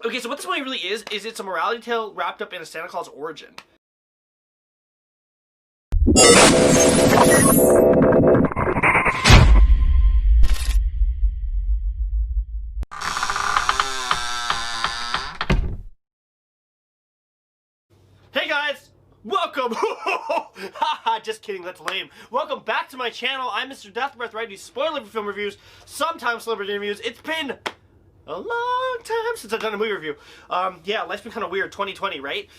Okay, so what this movie really is it's a morality tale wrapped up in a Santa Claus origin. Hey guys! Welcome! Haha, just kidding, that's lame. Welcome back to my channel. I'm Mr. Deathbreath, where I do spoiler film reviews, sometimes celebrity reviews. It's been a long time since I've done a movie review. Yeah, life's been kind of weird, 2020, right?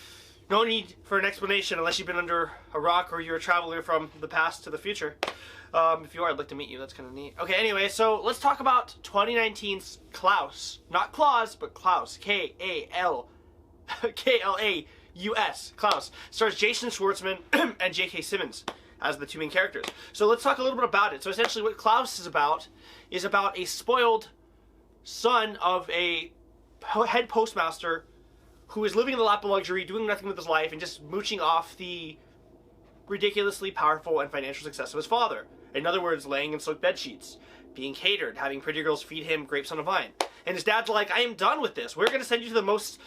No need for an explanation unless you've been under a rock or you're a traveler from the past to the future. If you are, I'd like to meet you. That's kind of neat. Okay, anyway, so let's talk about 2019's Klaus. Not Claus, but Klaus. K-L-A-U-S. Klaus. Stars Jason Schwartzman and J.K. Simmons as the two main characters. So let's talk a little bit about it. So essentially what Klaus is about a spoiled son of a head postmaster who is living in the lap of luxury, doing nothing with his life, and just mooching off the ridiculously powerful and financial success of his father. In other words, laying in silk bed sheets, being catered, having pretty girls feed him grapes on a vine. And his dad's like, I am done with this. We're going to send you to the most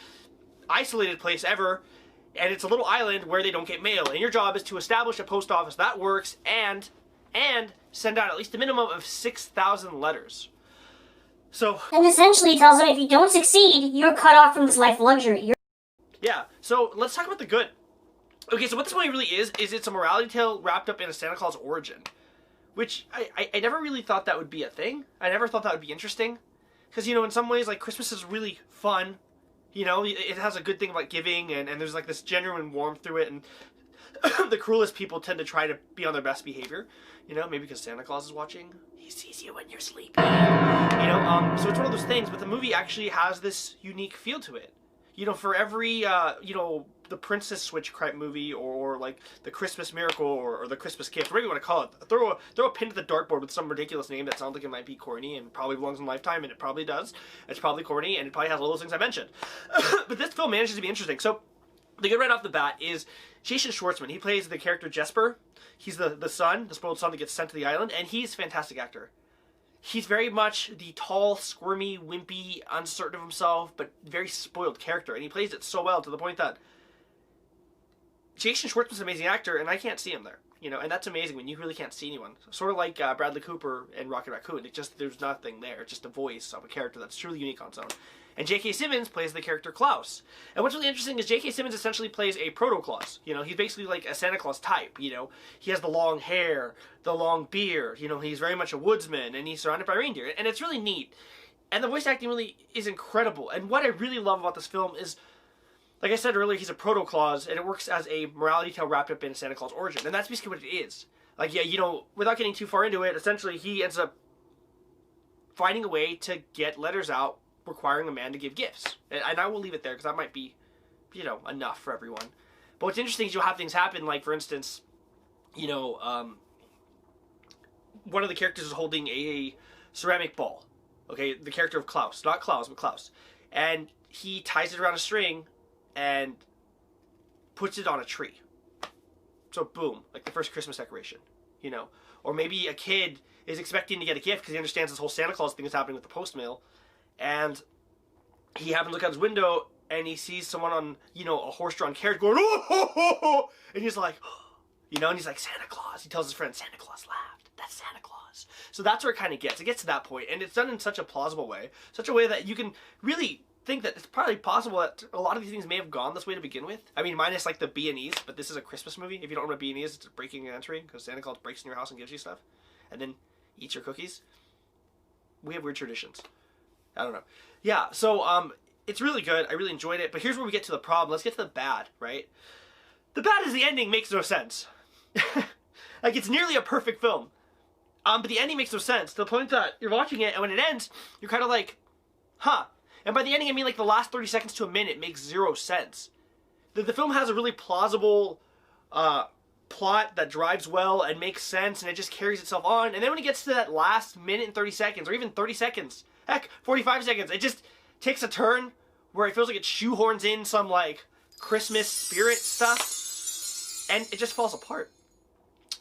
isolated place ever, and it's a little island where they don't get mail. And your job is to establish a post office that works and send out at least a minimum of 6,000 letters. So, and essentially tells him if you don't succeed, you're cut off from this life of luxury. Yeah, so let's talk about the good. Okay, so what this movie really is it's a morality tale wrapped up in a Santa Claus origin. Which, I never really thought that would be a thing. I never thought that would be interesting. Because, you know, in some ways, like, Christmas is really fun. You know, it has a good thing about giving, and there's, like, this genuine warmth through it, and the cruelest people tend to try to be on their best behavior. You know, maybe because Santa Claus is watching. He sees you when you're sleeping. You know, so it's one of those things, but the movie actually has this unique feel to it. You know, for every, you know, the Princess Switch type movie, or like the Christmas Miracle, or the Christmas Gift, whatever you want to call it, throw a pin to the dartboard with some ridiculous name that sounds like it might be corny and probably belongs in Lifetime, and it probably does. It's probably corny, and it probably has all those things I mentioned. But this film manages to be interesting. So, the good right off the bat is Jason Schwartzman. He plays the character Jesper. He's the son, the spoiled son that gets sent to the island, and he's a fantastic actor. He's very much the tall, squirmy, wimpy, uncertain of himself, but very spoiled character, and he plays it so well to the point that Jason Schwartzman's an amazing actor, and I can't see him there. You know, and that's amazing when you really can't see anyone. Sort of like Bradley Cooper and Rocket Raccoon. There's nothing there. It's just a voice of a character that's truly unique on its own. And J.K. Simmons plays the character Klaus. And what's really interesting is J.K. Simmons essentially plays a proto-Klaus. You know, he's basically like a Santa Claus type, you know. He has the long hair, the long beard, you know, he's very much a woodsman, and he's surrounded by reindeer. And it's really neat. And the voice acting really is incredible. And what I really love about this film is, like I said earlier, he's a proto-Claus, and it works as a morality tale wrapped up in Santa Claus origin. And that's basically what it is. Like, yeah, you know, without getting too far into it, essentially he ends up finding a way to get letters out requiring a man to give gifts. And I will leave it there because that might be, you know, enough for everyone. But what's interesting is you'll have things happen, like, for instance, you know, one of the characters is holding a ceramic ball. Okay, the character of Klaus. Not Klaus, but Klaus. And he ties it around a string and puts it on a tree. So boom, like the first Christmas decoration, you know. Or maybe a kid is expecting to get a gift because he understands this whole Santa Claus thing is happening with the post mail, and he happens to look out his window and he sees someone on, you know, a horse-drawn carriage going, oh, ho, ho, ho, and he's like, oh, you know, and he's like, Santa Claus. He tells his friend, Santa Claus laughed. That's Santa Claus. So that's where it kind of gets. It gets to that point, and it's done in such a plausible way, such a way that you can really think that it's probably possible that a lot of these things may have gone this way to begin with. I mean, minus like the B&Es, but this is a Christmas movie. If you don't know what B&E is, it's breaking and entering, because Santa Claus breaks in your house and gives you stuff, and then eats your cookies. We have weird traditions. I don't know. Yeah, so it's really good. I really enjoyed it, but here's where we get to the problem. Let's get to the bad, right? The bad is the ending makes no sense. Like, it's nearly a perfect film. But the ending makes no sense, to the point that you're watching it, and when it ends, you're kind of like, huh. And by the ending, I mean like the last 30 seconds to a minute makes zero sense. The film has a really plausible plot that drives well and makes sense, and it just carries itself on. And then when it gets to that last minute and 30 seconds, or even 30 seconds, heck, 45 seconds, it just takes a turn where it feels like it shoehorns in some, like, Christmas spirit stuff, and it just falls apart.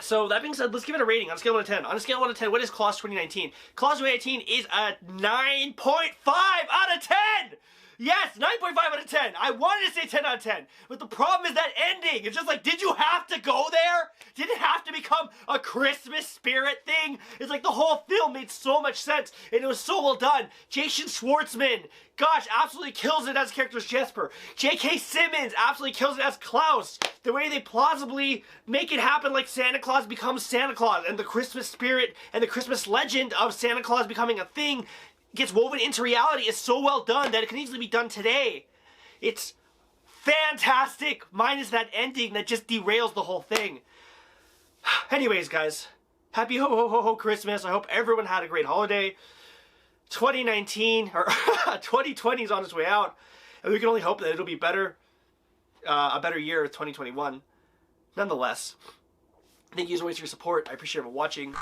So, that being said, let's give it a rating on a scale of 1 to 10. On a scale of 1 to 10, what is Klaus 2019? Klaus 2019 is a 9.5 out of 10! Yes, 9.5 out of 10. I wanted to say 10 out of 10. But the problem is that ending. It's just like, did you have to go there? Did it have to become a Christmas spirit thing? It's like the whole film made so much sense. And it was so well done. Jason Schwartzman, gosh, absolutely kills it as character as Jesper. J.K. Simmons absolutely kills it as Klaus. The way they plausibly make it happen, like Santa Claus becomes Santa Claus, and the Christmas spirit and the Christmas legend of Santa Claus becoming a thing gets woven into reality is so well done that it can easily be done today. It's fantastic, minus that ending that just derails the whole thing. Anyways, guys, happy ho ho ho ho Christmas. I hope everyone had a great holiday. 2019, or 2020 is on its way out, and we can only hope that it'll be better, a better year, 2021. Nonetheless, thank you as always for your support. I appreciate everyone watching.